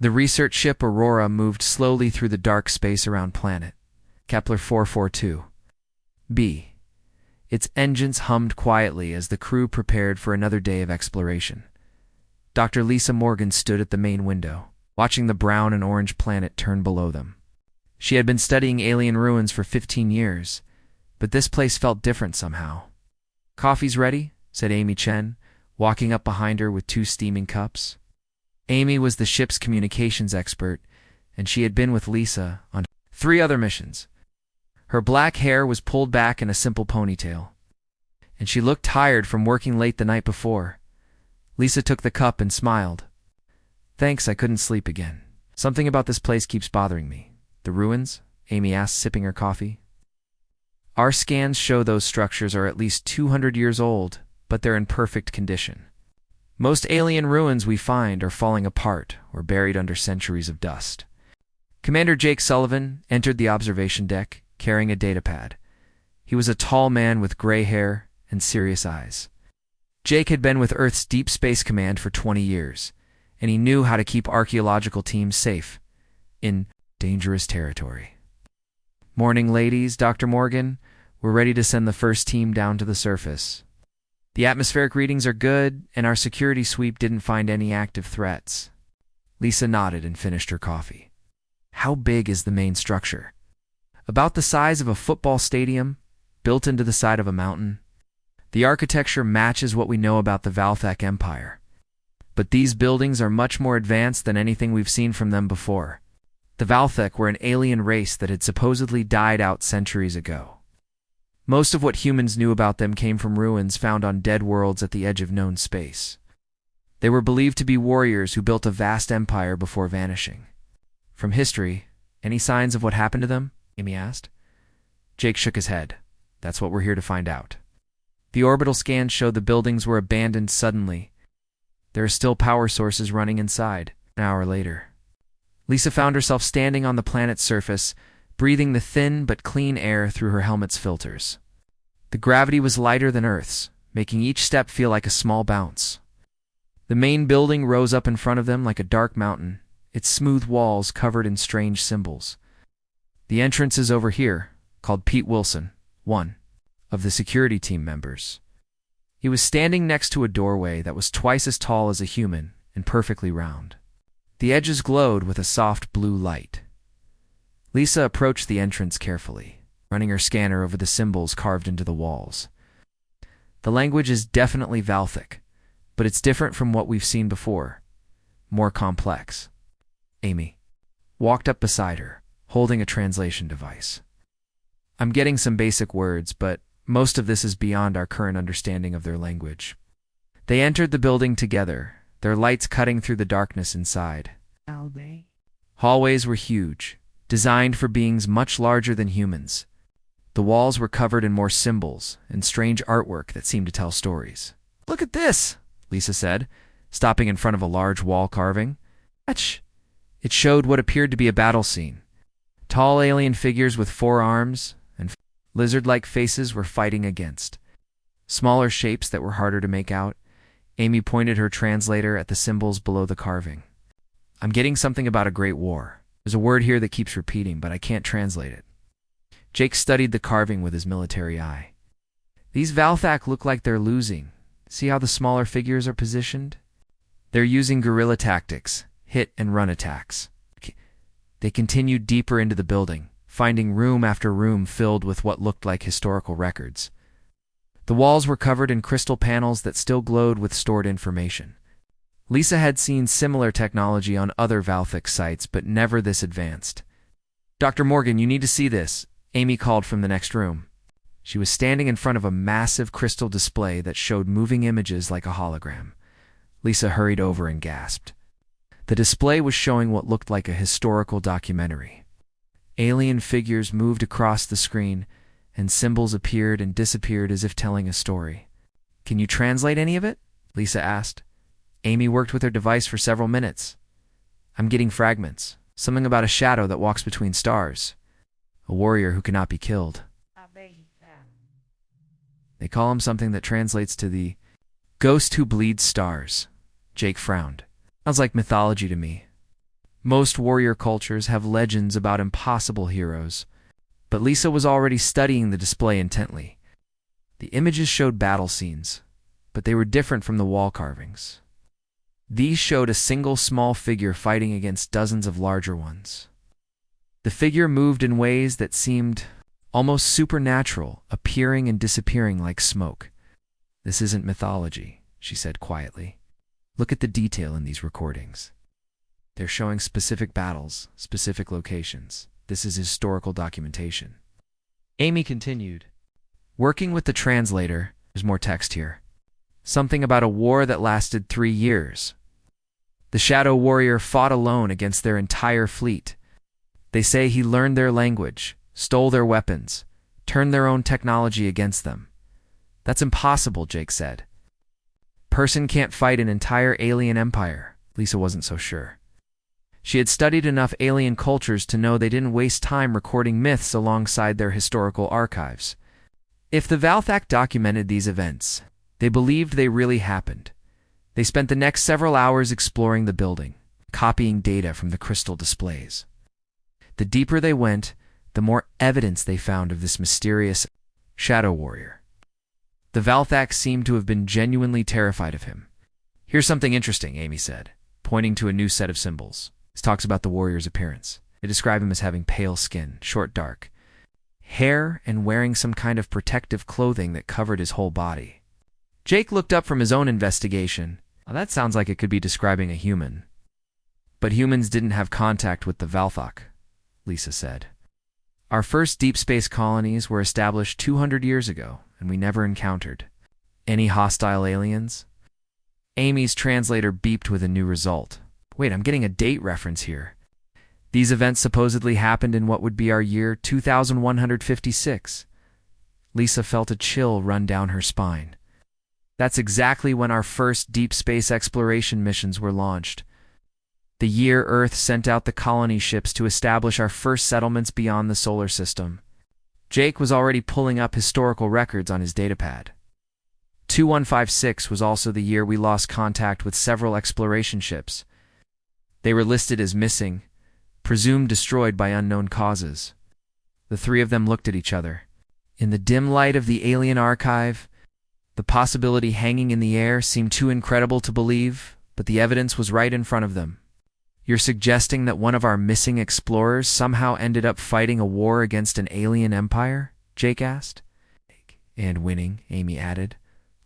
The research ship Aurora moved slowly through the dark space around planet Kepler 442 b. Its engines hummed quietly as the crew prepared for another day of exploration. Dr. Lisa Morgan stood at the main window, watching the brown and orange planet turn below them. She had been studying alien ruins for 15 years, but this place felt different somehow. "Coffee's ready," said Amy Chen, walking up behind her with 2 steaming cups. Amy was the ship's communications expert, and she had been with Lisa on 3 other missions. Her black hair was pulled back in a simple ponytail, and she looked tired from working late the night before. Lisa took the cup and smiled. "Thanks, I couldn't sleep again. Something about this place keeps bothering me." "The ruins?" Amy asked, sipping her coffee. "Our scans show those structures are at least 200 years old, but they're in perfect condition. Most alien ruins we find are falling apart or buried under centuries of dust." Commander Jake Sullivan entered the observation deck, carrying a datapad. He was a tall man with gray hair and serious eyes. Jake had been with Earth's Deep Space Command for 20 years, and he knew how to keep archaeological teams safe in dangerous territory. "Morning, ladies, Dr. Morgan. We're ready to send the first team down to the surface. The atmospheric readings are good, and our security sweep didn't find any active threats." Lisa nodded and finished her coffee. "How big is the main structure?" "About the size of a football stadium, built into the side of a mountain. The architecture matches what we know about the Valthak Empire. But these buildings are much more advanced than anything we've seen from them before. The Valthak were an alien race that had supposedly died out centuries ago. Most of what humans knew about them came from ruins found on dead worlds at the edge of known space. They were believed to be warriors who built a vast empire before vanishing." "From history, any signs of what happened to them?" Amy asked. Jake shook his head. "That's what we're here to find out. The orbital scans showed the buildings were abandoned suddenly. There are still power sources running inside." An hour later, Lisa found herself standing on the planet's surface, breathing the thin but clean air through her helmet's filters. The gravity was lighter than Earth's, making each step feel like a small bounce. The main building rose up in front of them like a dark mountain, its smooth walls covered in strange symbols. "The entrance is over here," called Pete Wilson, one of the security team members. He was standing next to a doorway that was twice as tall as a human and perfectly round. The edges glowed with a soft blue light. Lisa approached the entrance carefully, running her scanner over the symbols carved into the walls. The language is definitely Valthic, but it's different from what we've seen before. More complex. Amy walked up beside her, holding a translation device. "I'm getting some basic words, but most of this is beyond our current understanding of their language." They entered the building together, their lights cutting through the darkness inside. Hallways were huge, designed for beings much larger than humans. The walls were covered in more symbols and strange artwork that seemed to tell stories. "Look at this," Lisa said, stopping in front of a large wall carving. It showed what appeared to be a battle scene. Tall alien figures with 4 arms and lizard-like faces were fighting against smaller shapes that were harder to make out. Amy pointed her translator at the symbols below the carving. "I'm getting something about a great war. There's a word here that keeps repeating, but I can't translate it." Jake studied the carving with his military eye. "These Valthak look like they're losing. See how the smaller figures are positioned? They're using guerrilla tactics, hit and run attacks." They continued deeper into the building, finding room after room filled with what looked like historical records. The walls were covered in crystal panels that still glowed with stored information. Lisa had seen similar technology on other Valthic sites, but never this advanced. "Dr. Morgan, you need to see this," Amy called from the next room. She was standing in front of a massive crystal display that showed moving images like a hologram. Lisa hurried over and gasped. The display was showing what looked like a historical documentary. Alien figures moved across the screen, and symbols appeared and disappeared as if telling a story. "Can you translate any of it?" Lisa asked. Amy worked with her device for several minutes. "I'm getting fragments. Something about a shadow that walks between stars. A warrior who cannot be killed. They call him something that translates to the ghost who bleeds stars." Jake frowned. "Sounds like mythology to me." Most warrior cultures have legends about impossible heroes, but Lisa was already studying the display intently. The images showed battle scenes, but they were different from the wall carvings. These showed a single small figure fighting against dozens of larger ones. The figure moved in ways that seemed almost supernatural, appearing and disappearing like smoke. "This isn't mythology," she said quietly. "Look at the detail in these recordings. They're showing specific battles, specific locations. This is historical documentation." Amy continued. Working with the translator, there's more text here. Something about a war that lasted 3 years. The Shadow Warrior fought alone against their entire fleet. They say he learned their language, stole their weapons, turned their own technology against them. "That's impossible," Jake said. "Person can't fight an entire alien empire." Lisa wasn't so sure. She had studied enough alien cultures to know they didn't waste time recording myths alongside their historical archives. If the Valthak documented these events, they believed they really happened. They spent the next several hours exploring the building, copying data from the crystal displays. The deeper they went, the more evidence they found of this mysterious Shadow Warrior. The Valthak seemed to have been genuinely terrified of him. "Here's something interesting," Amy said, pointing to a new set of symbols. This talks about the warrior's appearance. They describe him as having pale skin, short dark hair, and wearing some kind of protective clothing that covered his whole body. Jake looked up from his own investigation. "Now that sounds like it could be describing a human." "But humans didn't have contact with the Valthak," Lisa said. "Our first deep space colonies were established 200 years ago, and we never encountered any hostile aliens." Amy's translator beeped with a new result. "Wait, I'm getting a date reference here. These events supposedly happened in what would be our year 2156. Lisa felt a chill run down her spine. "That's exactly when our first deep space exploration missions were launched. The year Earth sent out the colony ships to establish our first settlements beyond the solar system." Jake was already pulling up historical records on his datapad. 2156 was also the year we lost contact with several exploration ships. They were listed as missing, presumed destroyed by unknown causes. The three of them looked at each other. In the dim light of the alien archive, the possibility hanging in the air seemed too incredible to believe, but the evidence was right in front of them. "You're suggesting that one of our missing explorers somehow ended up fighting a war against an alien empire?" Jake asked. "And winning," Amy added,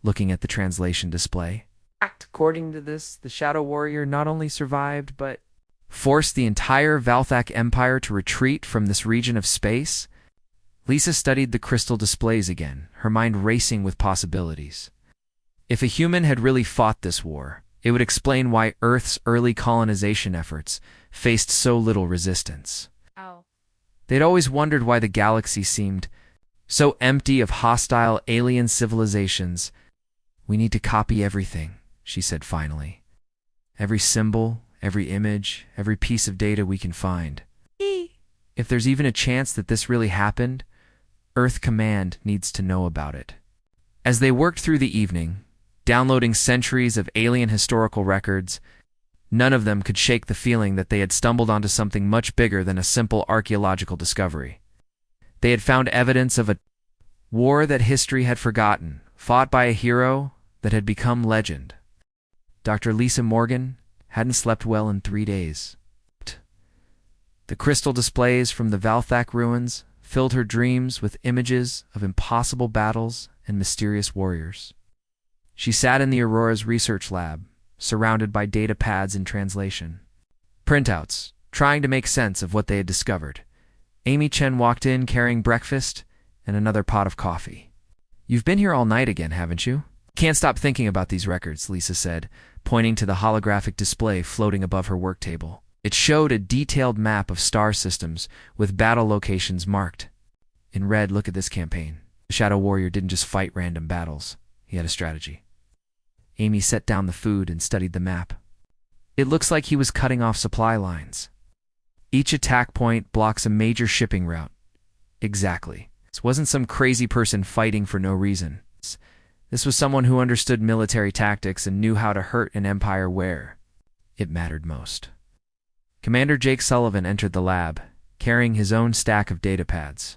looking at the translation display. "According to this, the Shadow Warrior not only survived, but forced the entire Valthak Empire to retreat from this region of space?" Lisa studied the crystal displays again, her mind racing with possibilities. If a human had really fought this war, it would explain why Earth's early colonization efforts faced so little resistance. They'd always wondered why the galaxy seemed so empty of hostile alien civilizations. "We need to copy everything," she said finally. "Every symbol, every image, every piece of data we can find. If there's even a chance that this really happened, Earth Command needs to know about it." As they worked through the evening, downloading centuries of alien historical records, none of them could shake the feeling that they had stumbled onto something much bigger than a simple archaeological discovery. They had found evidence of a war that history had forgotten, fought by a hero that had become legend. Dr. Lisa Morgan hadn't slept well in 3 days. The crystal displays from the Valthak ruins filled her dreams with images of impossible battles and mysterious warriors. She sat in the Aurora's research lab, surrounded by data pads in translation. Printouts, trying to make sense of what they had discovered. Amy Chen walked in carrying breakfast and another pot of coffee. "You've been here all night again, haven't you?" "Can't stop thinking about these records," Lisa said, pointing to the holographic display floating above her work table. It showed a detailed map of star systems with battle locations marked. In red, look at this campaign. The Shadow Warrior didn't just fight random battles. He had a strategy. Amy set down the food and studied the map. It looks like he was cutting off supply lines. Each attack point blocks a major shipping route. Exactly. This wasn't some crazy person fighting for no reason. This was someone who understood military tactics and knew how to hurt an empire where it mattered most. Commander Jake Sullivan entered the lab, carrying his own stack of datapads.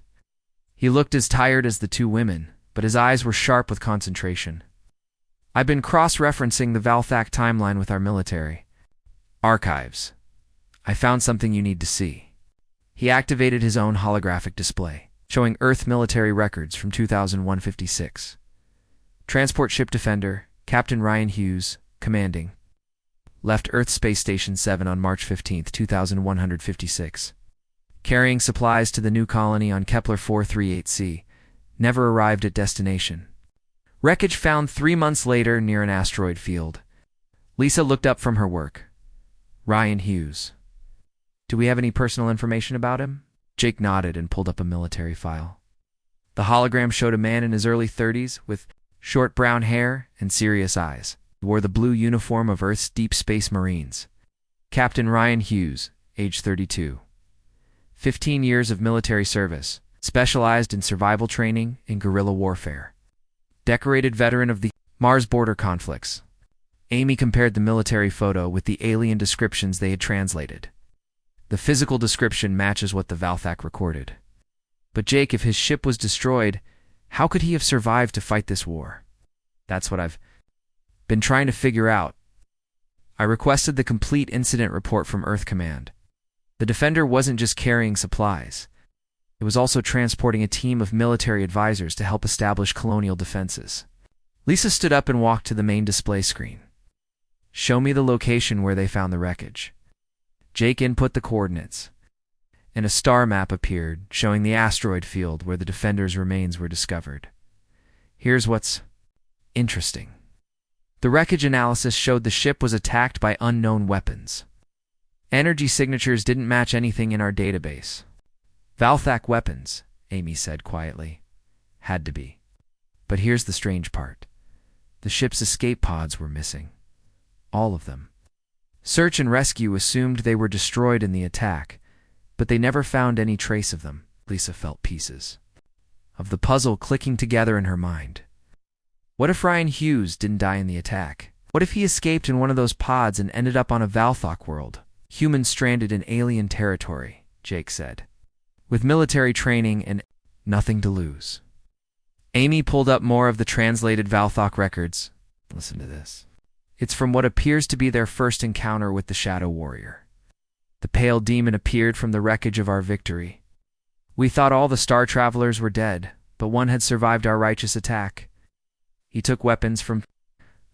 He looked as tired as the two women, but his eyes were sharp with concentration. "I've been cross-referencing the Valthak timeline with our military archives. I found something you need to see." He activated his own holographic display, showing Earth military records from 2156. Transport Ship Defender, Captain Ryan Hughes, commanding. Left Earth Space Station 7 on March 15, 2156. Carrying supplies to the new colony on Kepler 438c. Never arrived at destination. Wreckage found 3 months later near an asteroid field. Lisa looked up from her work. "Ryan Hughes. Do we have any personal information about him?" Jake nodded and pulled up a military file. The hologram showed a man in his early 30s with short brown hair and serious eyes. He wore the blue uniform of Earth's Deep Space Marines. Captain Ryan Hughes, age 32. 15 years of military service, specialized in survival training and guerrilla warfare. Decorated veteran of the Mars border conflicts. Amy compared the military photo with the alien descriptions they had translated. The physical description matches what the Valthak recorded. But Jake, if his ship was destroyed, how could he have survived to fight this war? That's what I've been trying to figure out. I requested the complete incident report from Earth Command. The Defender wasn't just carrying supplies. It was also transporting a team of military advisors to help establish colonial defenses. Lisa stood up and walked to the main display screen. "Show me the location where they found the wreckage." Jake input the coordinates, and a star map appeared showing the asteroid field where the Defender's remains were discovered. Here's what's interesting. The wreckage analysis showed the ship was attacked by unknown weapons. Energy signatures didn't match anything in our database. "Valthak weapons," Amy said quietly. "Had to be." But here's the strange part. The ship's escape pods were missing. All of them. Search and rescue assumed they were destroyed in the attack, but they never found any trace of them. Lisa felt pieces of the puzzle clicking together in her mind. What if Ryan Hughes didn't die in the attack? What if he escaped in one of those pods and ended up on a Valthak world? Humans stranded in alien territory, Jake said. With military training and nothing to lose. Amy pulled up more of the translated Valthak records. Listen to this. It's from what appears to be their first encounter with the Shadow Warrior. The pale demon appeared from the wreckage of our victory. "We thought all the star travelers were dead, but one had survived our righteous attack. He took weapons from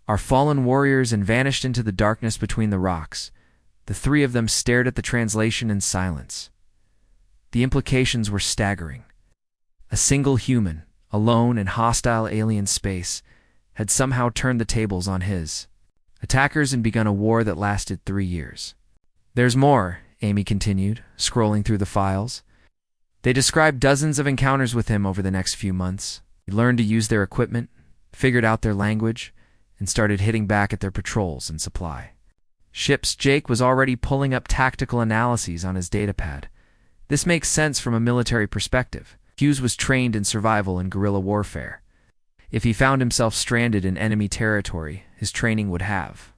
our fallen warriors and vanished into the darkness between the rocks. The three of them stared at the translation in silence. The implications were staggering. A single human, alone in hostile alien space, had somehow turned the tables on his attackers and begun a war that lasted 3 years. There's more," Amy continued, scrolling through the files. They described dozens of encounters with him over the next few months. He learned to use their equipment, figured out their language, and started hitting back at their patrols and supply ships. Jake was already pulling up tactical analyses on his datapad. This makes sense from a military perspective. Hughes was trained in survival and guerrilla warfare. If he found himself stranded in enemy territory, his training would have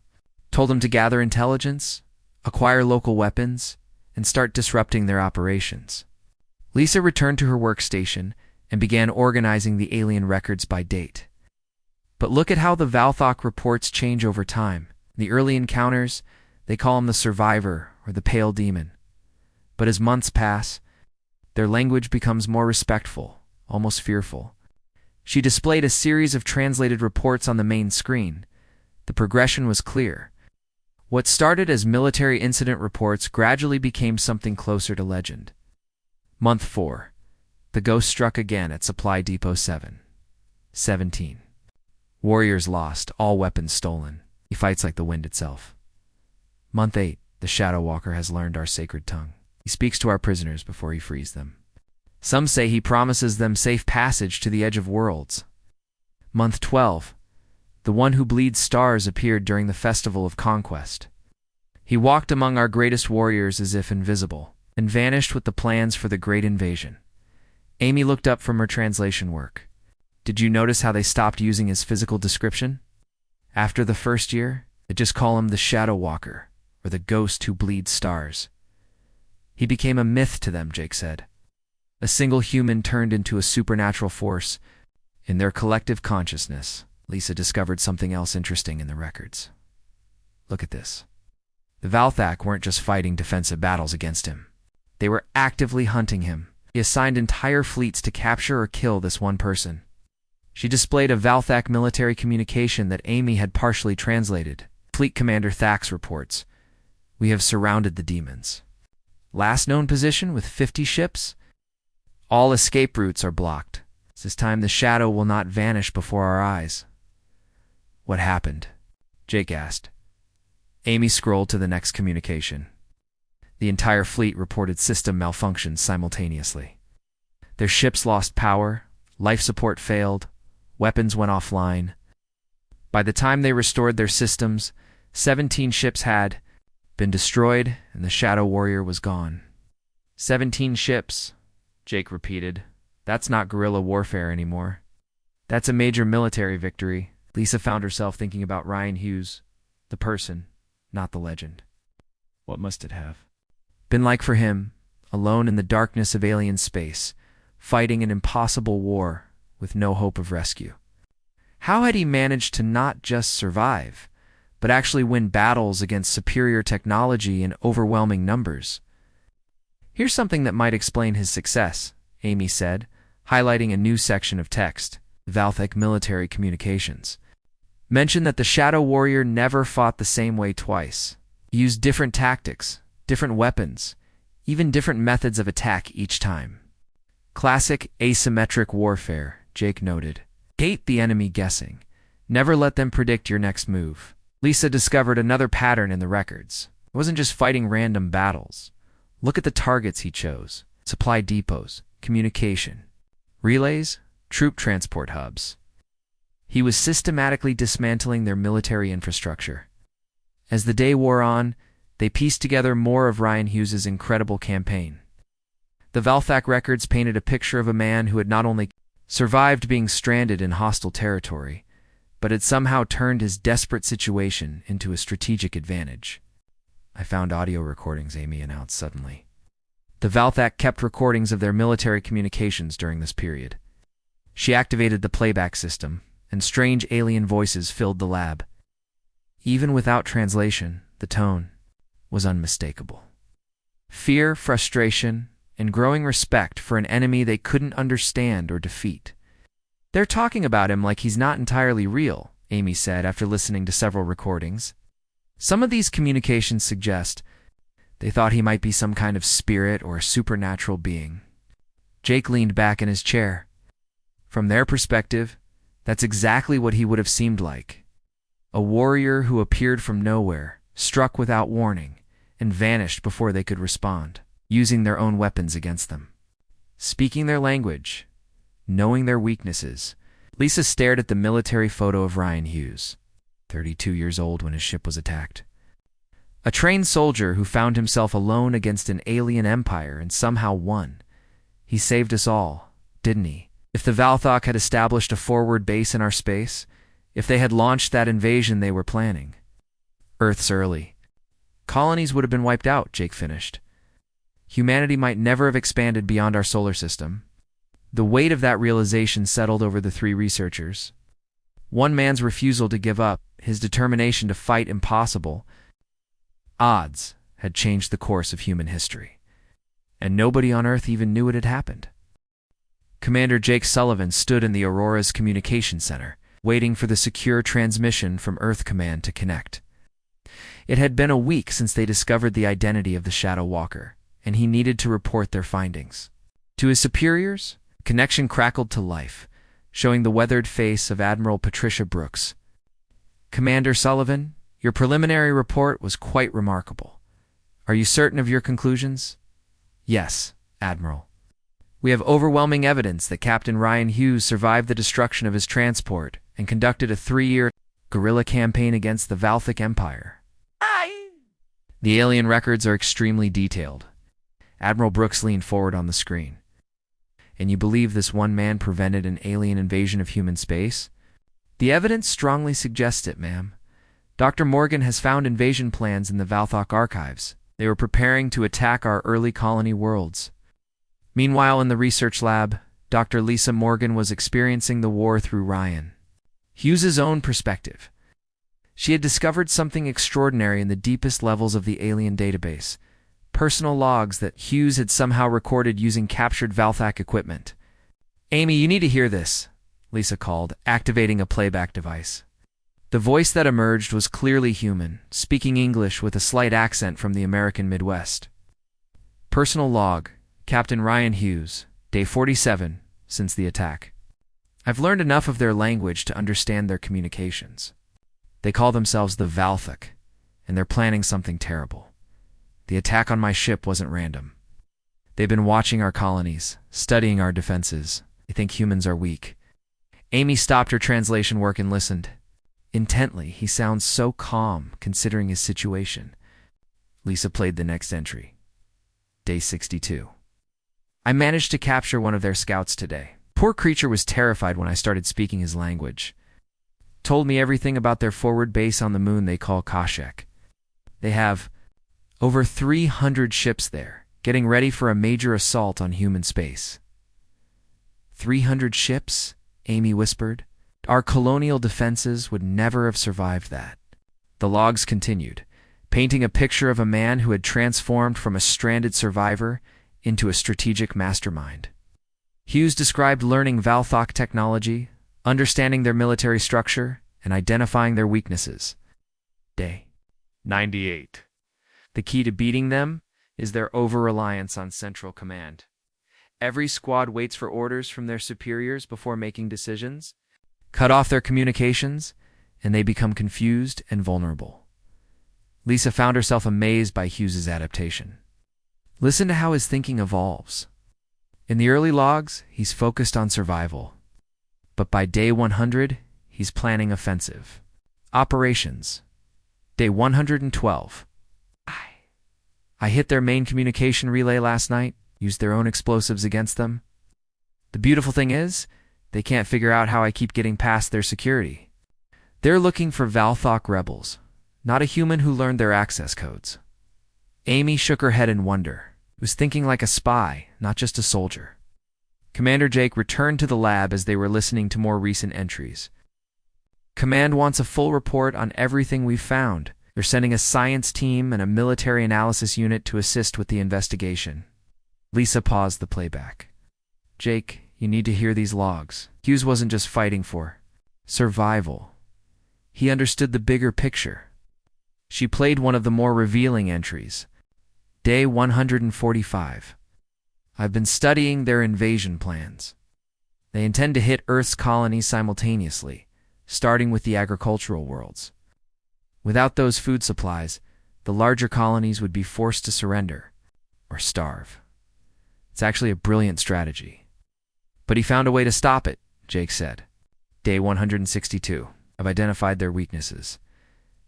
told him to gather intelligence, acquire local weapons, and start disrupting their operations. Lisa returned to her workstation and began organizing the alien records by date. But look at how the Valthak reports change over time. The early encounters, they call him the Survivor or the Pale Demon. But as months pass, their language becomes more respectful, almost fearful. She displayed a series of translated reports on the main screen. The progression was clear. What started as military incident reports gradually became something closer to legend. Month 4. The ghost struck again at Supply Depot 7. 17. Warriors lost, all weapons stolen. He fights like the wind itself. Month 8. The Shadow Walker has learned our sacred tongue. He speaks to our prisoners before he frees them. Some say he promises them safe passage to the edge of worlds. Month 12. The one who bleeds stars appeared during the Festival of Conquest. He walked among our greatest warriors as if invisible, and vanished with the plans for the Great Invasion. Amy looked up from her translation work. Did you notice how they stopped using his physical description? After the first year, they just call him the Shadow Walker, or the ghost who bleeds stars. He became a myth to them, Jake said. A single human turned into a supernatural force. In their collective consciousness, Lisa discovered something else interesting in the records. Look at this. The Valthak weren't just fighting defensive battles against him. They were actively hunting him. He assigned entire fleets to capture or kill this one person. She displayed a Valthak military communication that Amy had partially translated. Fleet Commander Thax reports, "We have surrounded the demons. Last known position with 50 ships. All escape routes are blocked. This time the shadow will not vanish before our eyes." "What happened?" Jake asked. Amy scrolled to the next communication. The entire fleet reported system malfunctions simultaneously. Their ships lost power, life support failed, weapons went offline. By the time they restored their systems, 17 ships had been destroyed and the Shadow Warrior was gone. 17 ships, Jake repeated. That's not guerrilla warfare anymore. That's a major military victory. Lisa found herself thinking about Ryan Hughes, the person, not the legend. What must it have been like for him, alone in the darkness of alien space, fighting an impossible war with no hope of rescue? How had he managed to not just survive, but actually win battles against superior technology in overwhelming numbers? "Here's something that might explain his success," Amy said, highlighting a new section of text, Valthak military communications. "Mention that the Shadow Warrior never fought the same way twice. He used different tactics, different weapons, even different methods of attack each time. Classic asymmetric warfare," Jake noted. "Gate the enemy guessing. Never let them predict your next move." Lisa discovered another pattern in the records. It wasn't just fighting random battles. Look at the targets he chose. Supply depots, communication, relays, troop transport hubs. He was systematically dismantling their military infrastructure. As the day wore on, they pieced together more of Ryan Hughes's incredible campaign. The Valthak records painted a picture of a man who had not only survived being stranded in hostile territory, but had somehow turned his desperate situation into a strategic advantage. "I found audio recordings," Amy announced suddenly. The Valthak kept recordings of their military communications during this period. She activated the playback system, and strange alien voices filled the lab. Even without translation, the tone was unmistakable. Fear, frustration, and growing respect for an enemy they couldn't understand or defeat. "They're talking about him like he's not entirely real," Amy said after listening to several recordings. "Some of these communications suggest they thought he might be some kind of spirit or supernatural being." Jake leaned back in his chair. From their perspective, that's exactly what he would have seemed like. A warrior who appeared from nowhere, struck without warning, and vanished before they could respond, using their own weapons against them. Speaking their language, knowing their weaknesses, Lisa stared at the military photo of Ryan Hughes, 32 years old when his ship was attacked. A trained soldier who found himself alone against an alien empire and somehow won. He saved us all, didn't he? If the Valthak had established a forward base in our space, if they had launched that invasion they were planning. Earth's early. Colonies would have been wiped out, Jake finished. Humanity might never have expanded beyond our solar system. The weight of that realization settled over the three researchers. One man's refusal to give up, his determination to fight impossible odds, had changed the course of human history. And nobody on Earth even knew it had happened. Commander Jake Sullivan stood in the Aurora's communication center, waiting for the secure transmission from Earth Command to connect. It had been a week since they discovered the identity of the Shadow Walker, and he needed to report their findings. To his superiors, the connection crackled to life, showing the weathered face of Admiral Patricia Brooks. "Commander Sullivan, your preliminary report was quite remarkable. Are you certain of your conclusions?" "Yes, Admiral. We have overwhelming evidence that Captain Ryan Hughes survived the destruction of his transport and conducted a 3-year guerrilla campaign against the Valthak Empire. The alien records are extremely detailed." Admiral Brooks leaned forward on the screen. "And you believe this one man prevented an alien invasion of human space?" "The evidence strongly suggests it, ma'am. Dr. Morgan has found invasion plans in the Valthak archives. They were preparing to attack our early colony worlds. Meanwhile, in the research lab, Dr. Lisa Morgan was experiencing the war through Ryan Hughes's own perspective. She had discovered something extraordinary in the deepest levels of the alien database, personal logs that Hughes had somehow recorded using captured Valthak equipment. "Amy, you need to hear this," Lisa called, activating a playback device. The voice that emerged was clearly human, speaking English with a slight accent from the American Midwest. Personal log, Captain Ryan Hughes, day 47, since the attack. I've learned enough of their language to understand their communications. They call themselves the Valthak, and they're planning something terrible. The attack on my ship wasn't random. They've been watching our colonies, studying our defenses. They think humans are weak. Amy stopped her translation work and listened. Intently, he sounds so calm, considering his situation. Lisa played the next entry. Day 62. I managed to capture one of their scouts today. Poor creature was terrified when I started speaking his language. Told me everything about their forward base on the moon they call Kashek. They have over 300 ships there, getting ready for a major assault on human space. 300 ships? Amy whispered. Our colonial defenses would never have survived that. The logs continued, painting a picture of a man who had transformed from a stranded survivor into a strategic mastermind. Hughes described learning Valthak technology, understanding their military structure, and identifying their weaknesses. Day 98. The key to beating them is their over-reliance on Central Command. Every squad waits for orders from their superiors before making decisions, cut off their communications, and they become confused and vulnerable. Lisa found herself amazed by Hughes's adaptation. Listen to how his thinking evolves. In the early logs, he's focused on survival. But by day 100, he's planning offensive. Operations. Day 112. I hit their main communication relay last night, used their own explosives against them. The beautiful thing is, they can't figure out how I keep getting past their security. They're looking for Valthak rebels, not a human who learned their access codes. Amy shook her head in wonder. Was thinking like a spy, not just a soldier. Commander Jake returned to the lab as they were listening to more recent entries. Command wants a full report on everything we've found. They're sending a science team and a military analysis unit to assist with the investigation. Lisa paused the playback. Jake, you need to hear these logs. Hughes wasn't just fighting for survival. He understood the bigger picture. She played one of the more revealing entries. Day 145. I've been studying their invasion plans. They intend to hit Earth's colonies simultaneously, starting with the agricultural worlds. Without those food supplies, the larger colonies would be forced to surrender or starve. It's actually a brilliant strategy. But he found a way to stop it, Jake said. Day 162. I've identified their weaknesses.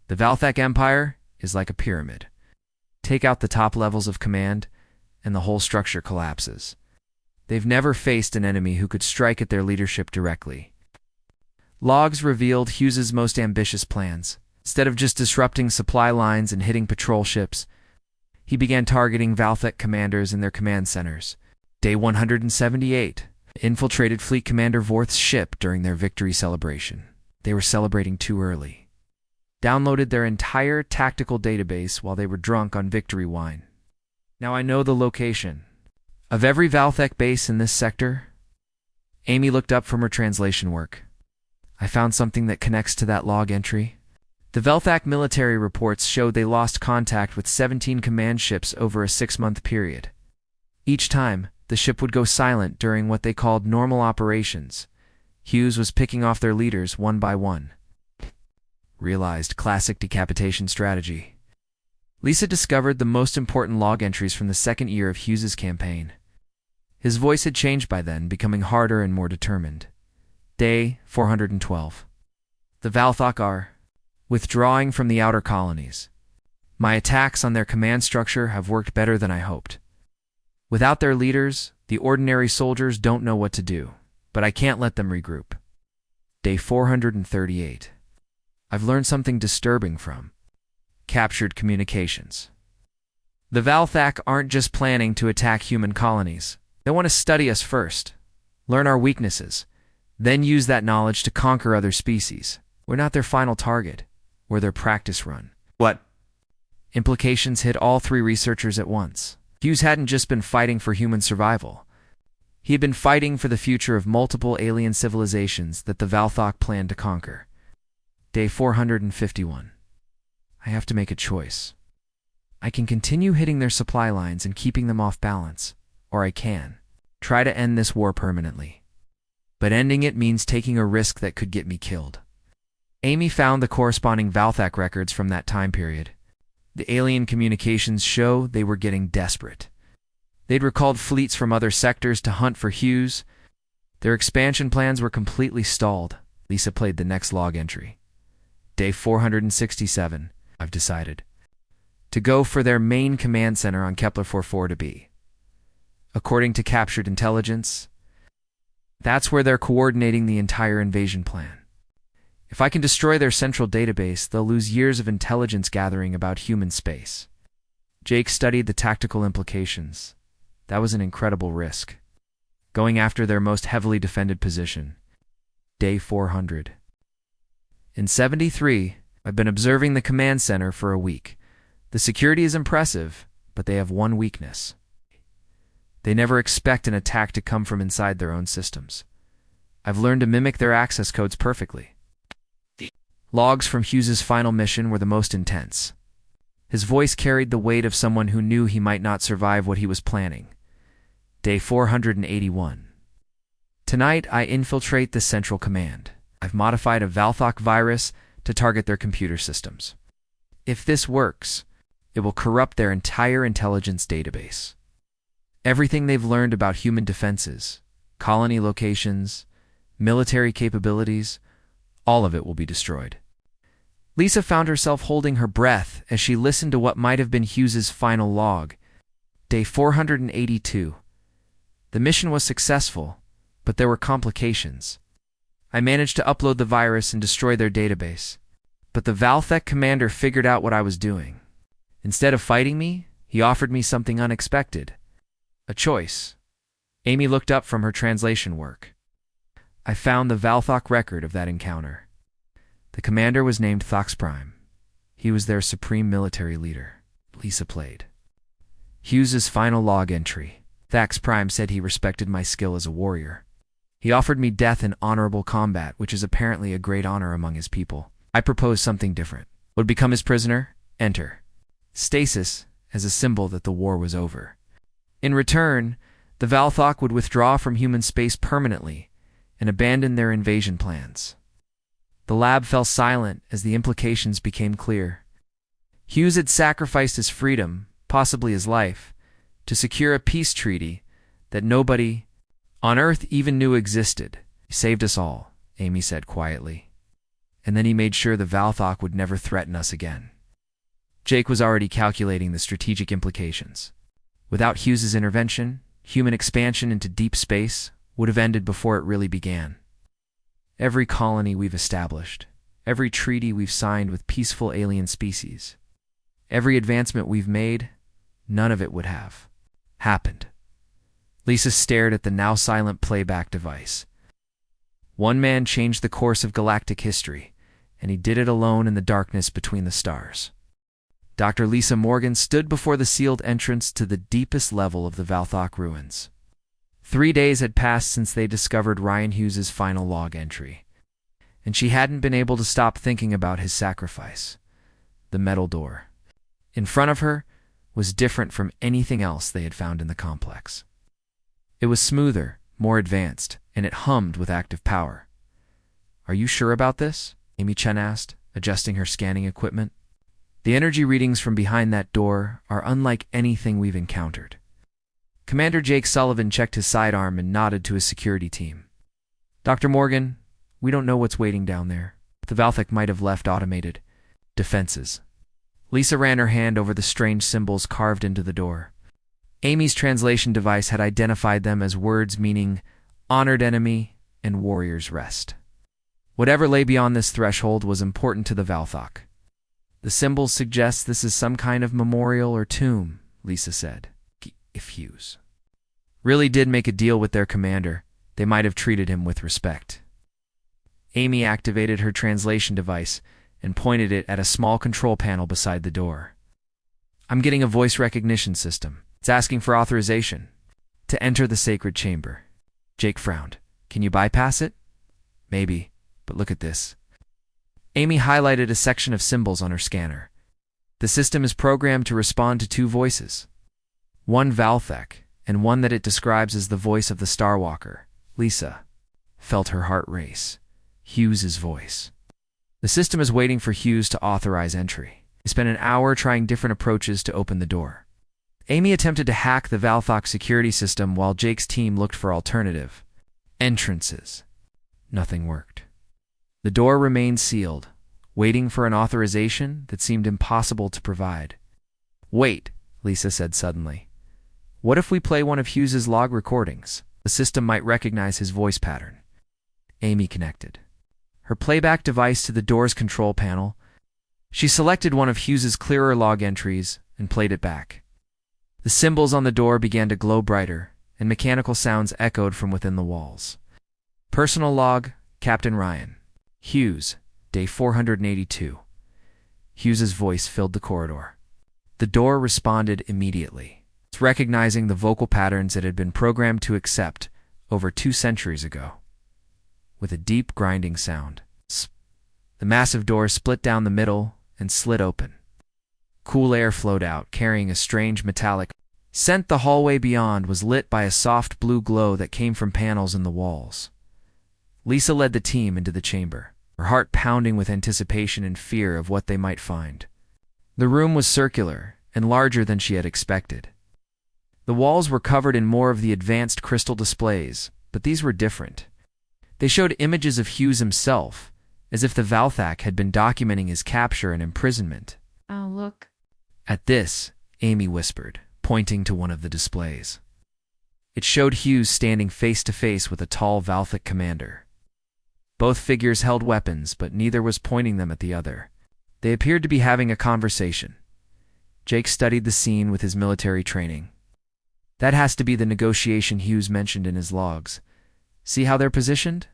The Valthak Empire is like a pyramid. Take out the top levels of command, and the whole structure collapses. They've never faced an enemy who could strike at their leadership directly. Logs revealed Hughes's most ambitious plans. Instead of just disrupting supply lines and hitting patrol ships, he began targeting Valthak commanders in their command centers. Day 178. Infiltrated Fleet Commander Vorth's ship during their victory celebration. They were celebrating too early. Downloaded their entire tactical database while they were drunk on victory wine. Now I know the location of every Valthak base in this sector. Amy looked up from her translation work. I found something that connects to that log entry. The Valthak military reports showed they lost contact with 17 command ships over a 6-month period. Each time, the ship would go silent during what they called normal operations. Hughes was picking off their leaders one by one. Realized classic decapitation strategy. Lisa discovered the most important log entries from the second year of Hughes's campaign. His voice had changed by then, becoming harder and more determined. Day 412. The Valthak are withdrawing from the outer colonies. My attacks on their command structure have worked better than I hoped. Without their leaders, the ordinary soldiers don't know what to do, but I can't let them regroup. Day 438. I've learned something disturbing from captured communications. The Valthak aren't just planning to attack human colonies. They want to study us first, learn our weaknesses, then use that knowledge to conquer other species. We're not their final target. We're their practice run. What? Implications hit all three researchers at once. Hughes hadn't just been fighting for human survival. He had been fighting for the future of multiple alien civilizations that the Valthak planned to conquer. Day 451. I have to make a choice. I can continue hitting their supply lines and keeping them off balance, or I can try to end this war permanently. But ending it means taking a risk that could get me killed. Amy found the corresponding Valthak records from that time period. The alien communications show they were getting desperate. They'd recalled fleets from other sectors to hunt for Hughes. Their expansion plans were completely stalled. Lisa played the next log entry. Day 467. I've decided to go for their main command center on Kepler 44 to be. According to captured intelligence, that's where they're coordinating the entire invasion plan. If I can destroy their central database, they'll lose years of intelligence gathering about human space. Jake studied the tactical implications. That was an incredible risk. Going after their most heavily defended position. Day 400. In 73, I've been observing the command center for a week. The security is impressive, but they have one weakness. They never expect an attack to come from inside their own systems. I've learned to mimic their access codes perfectly. Logs from Hughes's final mission were the most intense. His voice carried the weight of someone who knew he might not survive what he was planning. Day 481. Tonight, I infiltrate the Central Command. I've modified a Valthak virus to target their computer systems. If this works, it will corrupt their entire intelligence database. Everything they've learned about human defenses, colony locations, military capabilities, all of it will be destroyed. Lisa found herself holding her breath as she listened to what might have been Hughes's final log. Day 482. The mission was successful, but there were complications. I managed to upload the virus and destroy their database. But the Valthak commander figured out what I was doing. Instead of fighting me, he offered me something unexpected. A choice. Amy looked up from her translation work. I found the Valthak record of that encounter. The commander was named Thax Prime. He was their supreme military leader. Lisa played. Hughes's final log entry. Thax Prime said he respected my skill as a warrior. He offered me death in honorable combat, which is apparently a great honor among his people. I proposed something different. Would become his prisoner? Enter. Stasis, as a symbol that the war was over. In return, the Valthak would withdraw from human space permanently and abandon their invasion plans. The lab fell silent as the implications became clear. Hughes had sacrificed his freedom, possibly his life, to secure a peace treaty that nobody on Earth even knew existed. He saved us all, Amy said quietly. And then he made sure the Valthak would never threaten us again. Jake was already calculating the strategic implications. Without Hughes's intervention, human expansion into deep space would have ended before it really began. Every colony we've established, every treaty we've signed with peaceful alien species, every advancement we've made, none of it would have happened. Lisa stared at the now silent playback device. One man changed the course of galactic history, and he did it alone in the darkness between the stars. Dr. Lisa Morgan stood before the sealed entrance to the deepest level of the Valthak ruins. 3 days had passed since they discovered Ryan Hughes's final log entry, and she hadn't been able to stop thinking about his sacrifice. The metal door in front of her was different from anything else they had found in the complex. It was smoother, more advanced, and it hummed with active power. "Are you sure about this?" Amy Chen asked, adjusting her scanning equipment. "The energy readings from behind that door are unlike anything we've encountered." Commander Jake Sullivan checked his sidearm and nodded to his security team. "Dr. Morgan, we don't know what's waiting down there. The Valthak might have left automated defenses." Lisa ran her hand over the strange symbols carved into the door. Amy's translation device had identified them as words meaning honored enemy and warrior's rest. Whatever lay beyond this threshold was important to the Valthak. The symbols suggest this is some kind of memorial or tomb, Lisa said. If Hughes really did make a deal with their commander, they might have treated him with respect. Amy activated her translation device and pointed it at a small control panel beside the door. I'm getting a voice recognition system. It's asking for authorization to enter the sacred chamber. Jake frowned. Can you bypass it? Maybe, but look at this. Amy highlighted a section of symbols on her scanner. The system is programmed to respond to two voices. One Valthek, and one that it describes as the voice of the Starwalker. Lisa felt her heart race. Hughes's voice. The system is waiting for Hughes to authorize entry. He spent an hour trying different approaches to open the door. Amy attempted to hack the Valthok security system while Jake's team looked for alternative entrances. Nothing worked. The door remained sealed, waiting for an authorization that seemed impossible to provide. Wait, Lisa said suddenly. What if we play one of Hughes's log recordings? The system might recognize his voice pattern. Amy connected her playback device to the door's control panel. She selected one of Hughes's clearer log entries and played it back. The symbols on the door began to glow brighter, and mechanical sounds echoed from within the walls. Personal log, Captain Ryan. Hughes, day 482. Hughes's voice filled the corridor. The door responded immediately, recognizing the vocal patterns it had been programmed to accept over 2 centuries ago. With a deep grinding sound, the massive door split down the middle and slid open. Cool air flowed out, carrying a strange metallic scent. The hallway beyond was lit by a soft blue glow that came from panels in the walls. Lisa led the team into the chamber, her heart pounding with anticipation and fear of what they might find. The room was circular and larger than she had expected. The walls were covered in more of the advanced crystal displays, but these were different. They showed images of Hughes himself, as if the Valthak had been documenting his capture and imprisonment. Oh, look. At this, Amy whispered, pointing to one of the displays. It showed Hughes standing face to face with a tall Valthak commander. Both figures held weapons, but neither was pointing them at the other. They appeared to be having a conversation. Jake studied the scene with his military training. That has to be the negotiation Hughes mentioned in his logs. See how they're positioned?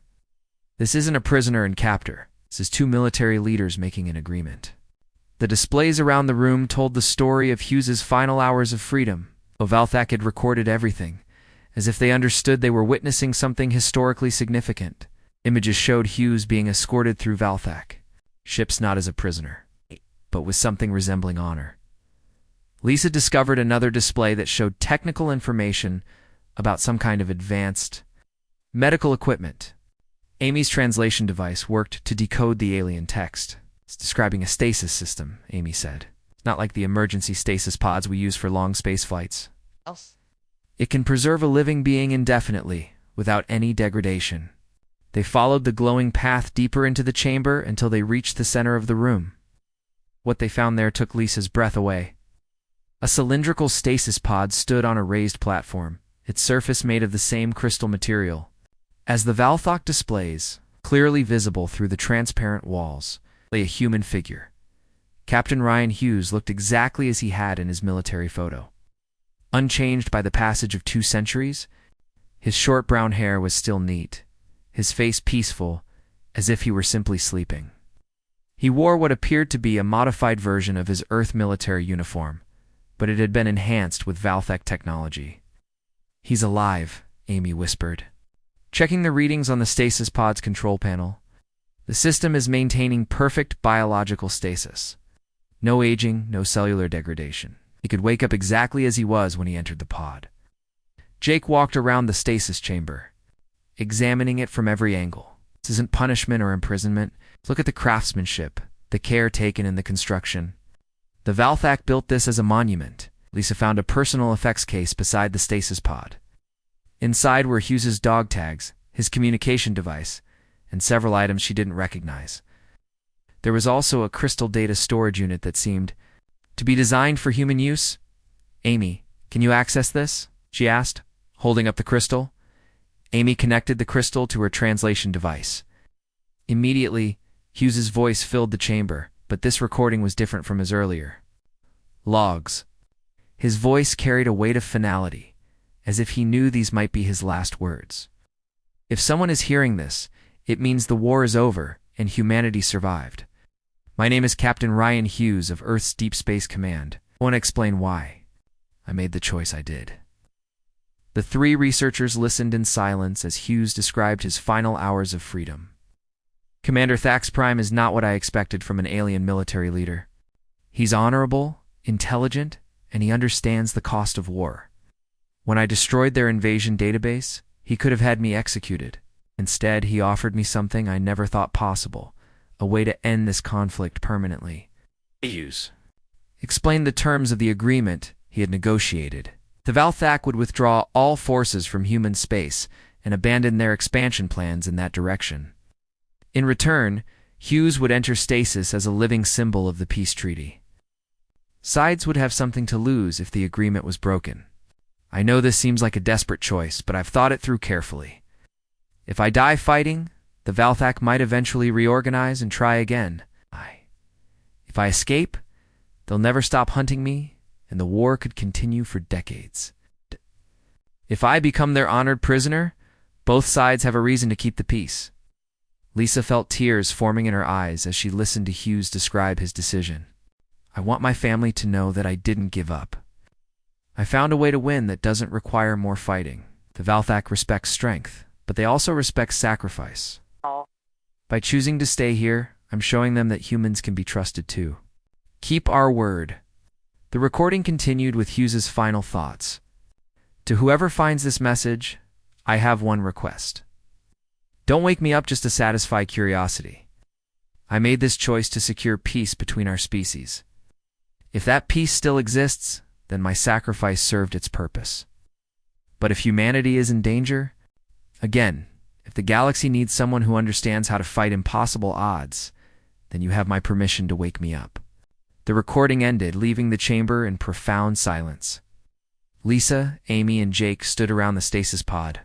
This isn't a prisoner and captor. This is 2 military leaders making an agreement. The displays around the room told the story of Hughes's final hours of freedom. Valthak had recorded everything, as if they understood they were witnessing something historically significant. Images showed Hughes being escorted through Valthak, ships not as a prisoner, but with something resembling honor. Lisa discovered another display that showed technical information about some kind of advanced medical equipment. Amy's translation device worked to decode the alien text. It's describing a stasis system, Amy said. It's not like the emergency stasis pods we use for long space flights. It can preserve a living being indefinitely, without any degradation. They followed the glowing path deeper into the chamber until they reached the center of the room. What they found there took Lisa's breath away. A cylindrical stasis pod stood on a raised platform, its surface made of the same crystal material. As the Valthok displays, clearly visible through the transparent walls, lay a human figure. Captain Ryan Hughes looked exactly as he had in his military photo. Unchanged by the passage of 2 centuries, his short brown hair was still neat, his face peaceful, as if he were simply sleeping. He wore what appeared to be a modified version of his Earth military uniform, but it had been enhanced with Valthek technology. He's alive, Amy whispered. Checking the readings on the stasis pod's control panel, the system is maintaining perfect biological stasis. No aging, no cellular degradation. He could wake up exactly as he was when he entered the pod. Jake walked around the stasis chamber, examining it from every angle. This isn't punishment or imprisonment. Look at the craftsmanship, the care taken in the construction. The Valthak built this as a monument. Lisa found a personal effects case beside the stasis pod. Inside were Hughes's dog tags, his communication device, and several items she didn't recognize. There was also a crystal data storage unit that seemed to be designed for human use. Amy, can you access this? She asked, holding up the crystal. Amy connected the crystal to her translation device. Immediately, Hughes's voice filled the chamber, but this recording was different from his earlier logs. His voice carried a weight of finality, as if he knew these might be his last words. If someone is hearing this, it means the war is over and humanity survived. My name is Captain Ryan Hughes of Earth's Deep Space Command. I want to explain why I made the choice I did. The three researchers listened in silence as Hughes described his final hours of freedom. Commander Thax Prime is not what I expected from an alien military leader. He's honorable, intelligent, and he understands the cost of war. When I destroyed their invasion database, he could have had me executed. Instead, he offered me something I never thought possible, a way to end this conflict permanently. Hughes explained the terms of the agreement he had negotiated. The Valthak would withdraw all forces from human space and abandon their expansion plans in that direction. In return, Hughes would enter stasis as a living symbol of the peace treaty. Sides would have something to lose if the agreement was broken. I know this seems like a desperate choice, but I've thought it through carefully. If I die fighting, the Valthak might eventually reorganize and try again. If I escape, they'll never stop hunting me, and the war could continue for decades. If I become their honored prisoner, both sides have a reason to keep the peace. Lisa felt tears forming in her eyes as she listened to Hughes describe his decision. I want my family to know that I didn't give up. I found a way to win that doesn't require more fighting. The Valthak respects strength, but they also respect sacrifice. By choosing to stay here, I'm showing them that humans can be trusted too. Keep our word. The recording continued with Hughes's final thoughts. To whoever finds this message, I have one request. Don't wake me up just to satisfy curiosity. I made this choice to secure peace between our species. If that peace still exists, then my sacrifice served its purpose. But if humanity is in danger, again, if the galaxy needs someone who understands how to fight impossible odds, then you have my permission to wake me up. The recording ended, leaving the chamber in profound silence. Lisa, Amy, and Jake stood around the stasis pod,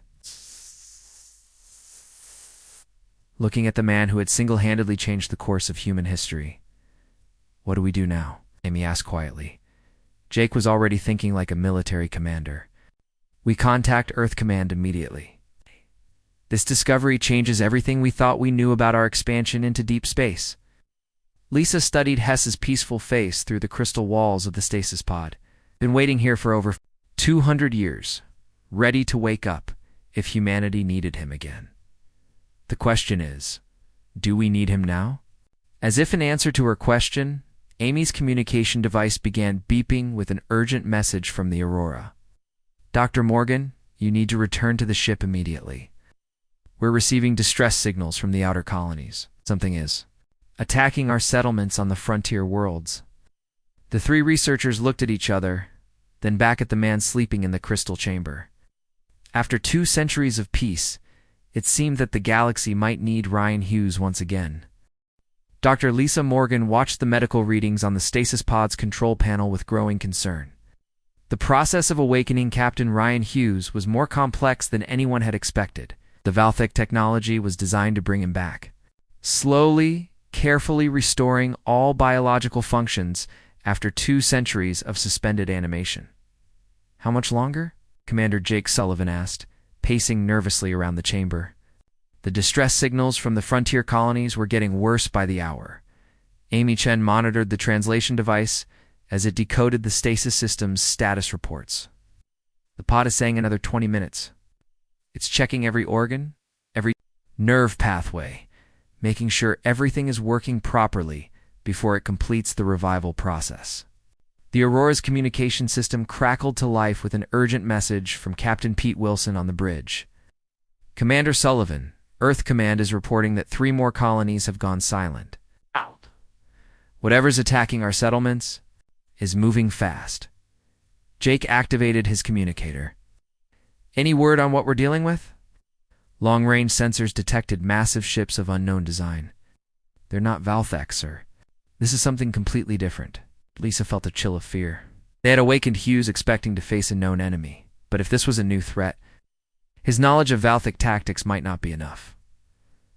looking at the man who had single-handedly changed the course of human history. What do we do now? Amy asked quietly. Jake was already thinking like a military commander. We contact Earth Command immediately. This discovery changes everything we thought we knew about our expansion into deep space. Lisa studied Hess's peaceful face through the crystal walls of the stasis pod. Been waiting here for over 200 years, ready to wake up if humanity needed him again. The question is, do we need him now? As if in answer to her question, Amy's communication device began beeping with an urgent message from the Aurora. Dr. Morgan, you need to return to the ship immediately. We're receiving distress signals from the outer colonies. Something is attacking our settlements on the frontier worlds. The three researchers looked at each other, then back at the man sleeping in the crystal chamber. After 2 centuries of peace, it seemed that the galaxy might need Ryan Hughes once again. Dr. Lisa Morgan watched the medical readings on the stasis pod's control panel with growing concern. The process of awakening Captain Ryan Hughes was more complex than anyone had expected. The Valthak technology was designed to bring him back, slowly, carefully restoring all biological functions after 2 centuries of suspended animation. How much longer? Commander Jake Sullivan asked, pacing nervously around the chamber. The distress signals from the frontier colonies were getting worse by the hour. Amy Chen monitored the translation device as it decoded the stasis system's status reports. The pod is saying another 20 minutes. It's checking every organ, every nerve pathway, making sure everything is working properly before it completes the revival process. The Aurora's communication system crackled to life with an urgent message from Captain Pete Wilson on the bridge. Commander Sullivan, Earth Command is reporting that 3 more colonies have gone silent. Out. Whatever's attacking our settlements is moving fast. Jake activated his communicator. Any word on what we're dealing with? Long-range sensors detected massive ships of unknown design. They're not Valthak, sir. This is something completely different. Lisa felt a chill of fear. They had awakened Hughes expecting to face a known enemy, but if this was a new threat, his knowledge of Valthak tactics might not be enough.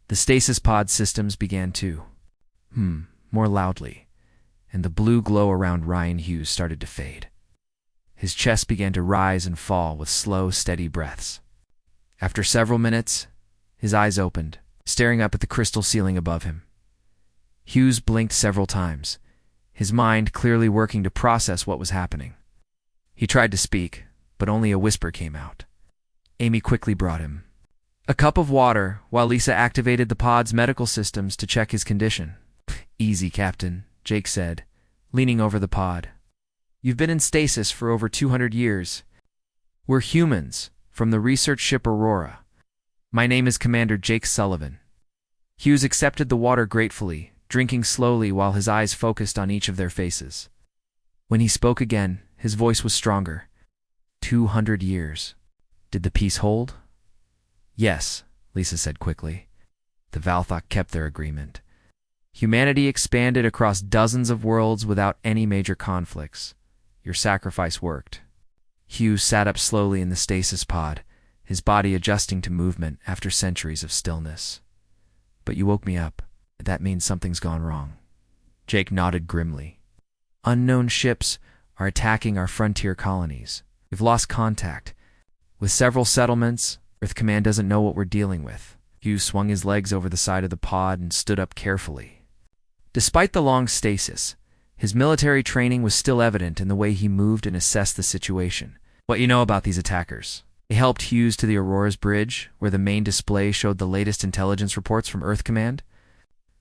The stasis pod systems began to more loudly, and the blue glow around Ryan Hughes started to fade. His chest began to rise and fall with slow, steady breaths. After several minutes, his eyes opened, staring up at the crystal ceiling above him. Hughes blinked several times, his mind clearly working to process what was happening. He tried to speak, but only a whisper came out. Amy quickly brought him a cup of water while Lisa activated the pod's medical systems to check his condition. "Easy, Captain," Jake said, leaning over the pod. "You've been in stasis for over 200 years. We're humans from the research ship Aurora. My name is Commander Jake Sullivan." Hughes accepted the water gratefully, drinking slowly while his eyes focused on each of their faces. When he spoke again, his voice was stronger. 200 years. Did the peace hold? "Yes," Lisa said quickly. The Valthok kept their agreement. Humanity expanded across dozens of worlds without any major conflicts. Your sacrifice worked. Hughes sat up slowly in the stasis pod, his body adjusting to movement after centuries of stillness. "But you woke me up. That means something's gone wrong." Jake nodded grimly. "Unknown ships are attacking our frontier colonies. We've lost contact with several settlements. Earth Command doesn't know what we're dealing with." Hughes swung his legs over the side of the pod and stood up carefully. Despite the long stasis, his military training was still evident in the way he moved and assessed the situation. "What you know about these attackers?" They helped Hughes to the Aurora's bridge, where the main display showed the latest intelligence reports from Earth Command.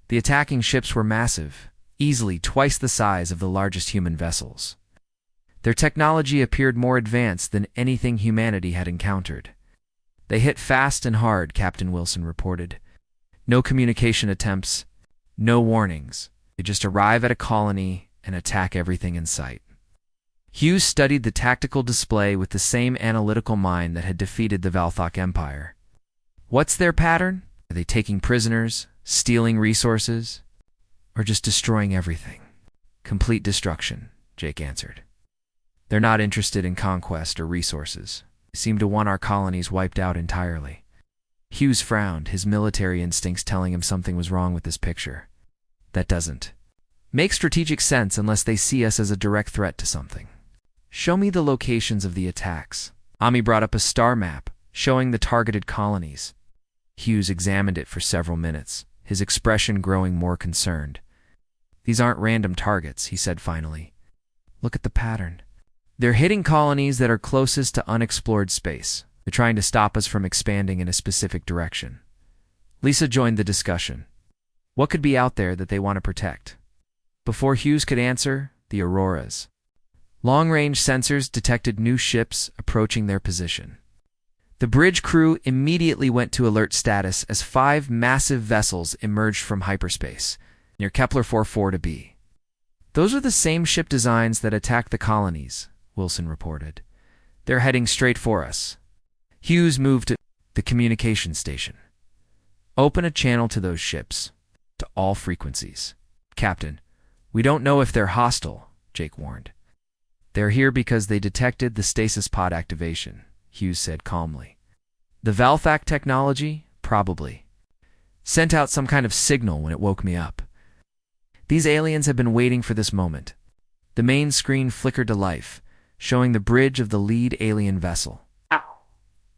The attacking ships were massive, easily twice the size of the largest human vessels. Their technology appeared more advanced than anything humanity had encountered. "They hit fast and hard," Captain Wilson reported. "No communication attempts, no warnings. They just arrive at a colony and attack everything in sight." Hughes studied the tactical display with the same analytical mind that had defeated the Valthok Empire. "What's their pattern? Are they taking prisoners, stealing resources, or just destroying everything?" "Complete destruction," Jake answered. "They're not interested in conquest or resources. They seem to want our colonies wiped out entirely." Hughes frowned, his military instincts telling him something was wrong with this picture. "That doesn't make strategic sense unless they see us as a direct threat to something." "Show me the locations of the attacks." Ami brought up a star map, showing the targeted colonies. Hughes examined it for several minutes, his expression growing more concerned. "These aren't random targets," he said finally. "Look at the pattern. They're hitting colonies that are closest to unexplored space. They're trying to stop us from expanding in a specific direction." Lisa joined the discussion. "What could be out there that they want to protect?" Before Hughes could answer, the Auroras. Long-range sensors detected new ships approaching their position. The bridge crew immediately went to alert status as 5 massive vessels emerged from hyperspace, near Kepler 44b. "Those are the same ship designs that attacked the colonies," Wilson reported. "They're heading straight for us." Hughes moved to the communication station. "Open a channel to those ships, to all frequencies." "Captain, we don't know if they're hostile," Jake warned. "They're here because they detected the stasis pod activation," Hughes said calmly. "The Valthak technology, probably, sent out some kind of signal when it woke me up. These aliens have been waiting for this moment." The main screen flickered to life, showing the bridge of the lead alien vessel. Ow.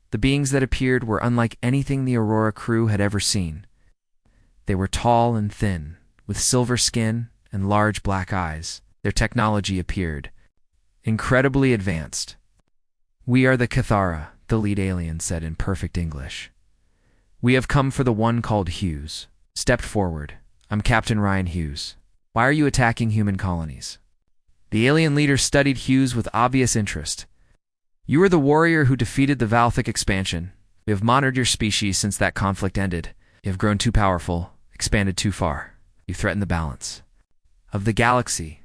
The beings that appeared were unlike anything the Aurora crew had ever seen. They were tall and thin, with silver skin and large black eyes. Their technology appeared incredibly advanced. "We are the Cathara," the lead alien said in perfect English. "We have come for the one called Hughes." Stepped forward. "I'm Captain Ryan Hughes. Why are you attacking human colonies?" The alien leader studied Hughes with obvious interest. "You are the warrior who defeated the Valthak expansion. We have monitored your species since that conflict ended. You have grown too powerful, expanded too far. You threaten the balance of the galaxy.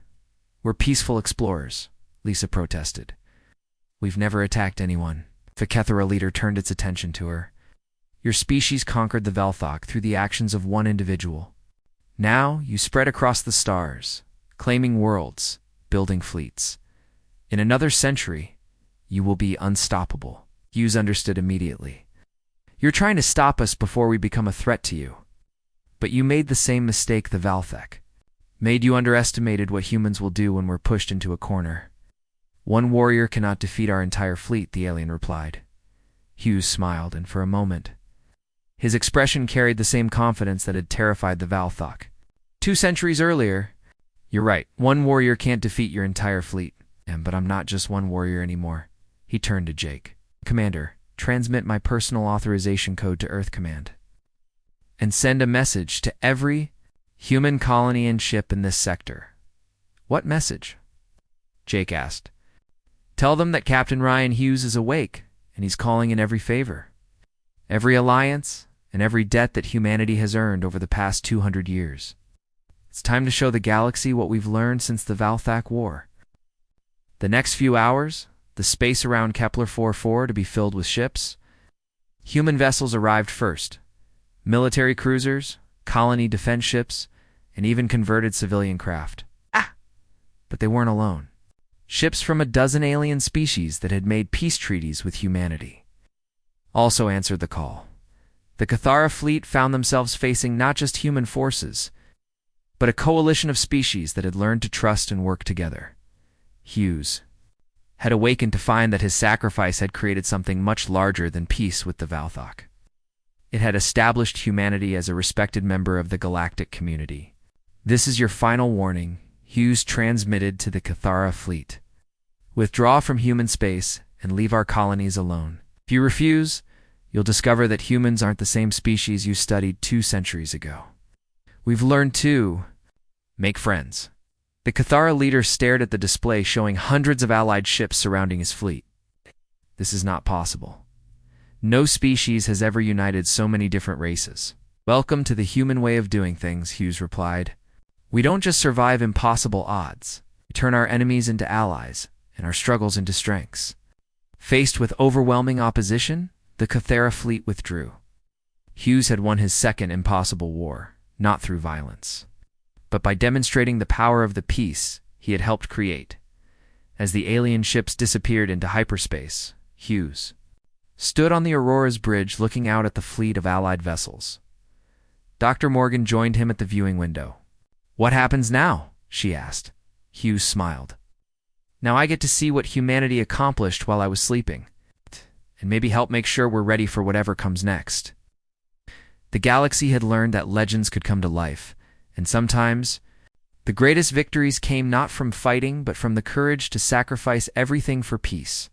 We're peaceful explorers," Lisa protested. "We've never attacked anyone." The Kethera leader turned its attention to her. "Your species conquered the Valthok through the actions of one individual. Now you spread across the stars, claiming worlds, building fleets. In another century, you will be unstoppable." Hughes understood immediately. "You're trying to stop us before we become a threat to you. But you made the same mistake the Valthak made. You underestimated what humans will do when we're pushed into a corner." One warrior cannot defeat our entire fleet, the alien replied. Hughes smiled, and for a moment, his expression carried the same confidence that had terrified the Valthok. 2 centuries earlier, you're right, one warrior can't defeat your entire fleet. But I'm not just one warrior anymore. He turned to Jake. Commander, transmit my personal authorization code to Earth Command. And send a message to every human colony and ship in this sector. What message? Jake asked. Tell them that Captain Ryan Hughes is awake, and he's calling in every favor, every alliance, and every debt that humanity has earned over the past 200 years. It's time to show the galaxy what we've learned since the Valthak War. The next few hours, the space around Kepler 44 to be filled with ships. Human vessels arrived first. Military cruisers, colony defense ships, and even converted civilian craft. But they weren't alone. Ships from a dozen alien species that had made peace treaties with humanity also answered the call. The Cathara fleet found themselves facing not just human forces, but a coalition of species that had learned to trust and work together. Hughes had awakened to find that his sacrifice had created something much larger than peace with the Valthok. It had established humanity as a respected member of the galactic community. This is your final warning, Hughes transmitted to the Cathara fleet. Withdraw from human space and leave our colonies alone. If you refuse, you'll discover that humans aren't the same species you studied 2 centuries ago. We've learned to make friends. The Cathara leader stared at the display showing hundreds of allied ships surrounding his fleet. This is not possible. No species has ever united so many different races. Welcome to the human way of doing things, Hughes replied. We don't just survive impossible odds. We turn our enemies into allies and our struggles into strengths. Faced with overwhelming opposition, the Cathara fleet withdrew. Hughes had won his second impossible war, not through violence, but by demonstrating the power of the peace he had helped create. As the alien ships disappeared into hyperspace, Hughes stood on the Aurora's bridge looking out at the fleet of allied vessels. Dr. Morgan joined him at the viewing window. What happens now? She asked. Hughes smiled. Now I get to see what humanity accomplished while I was sleeping, and maybe help make sure we're ready for whatever comes next. The galaxy had learned that legends could come to life, and sometimes the greatest victories came not from fighting but from the courage to sacrifice everything for peace.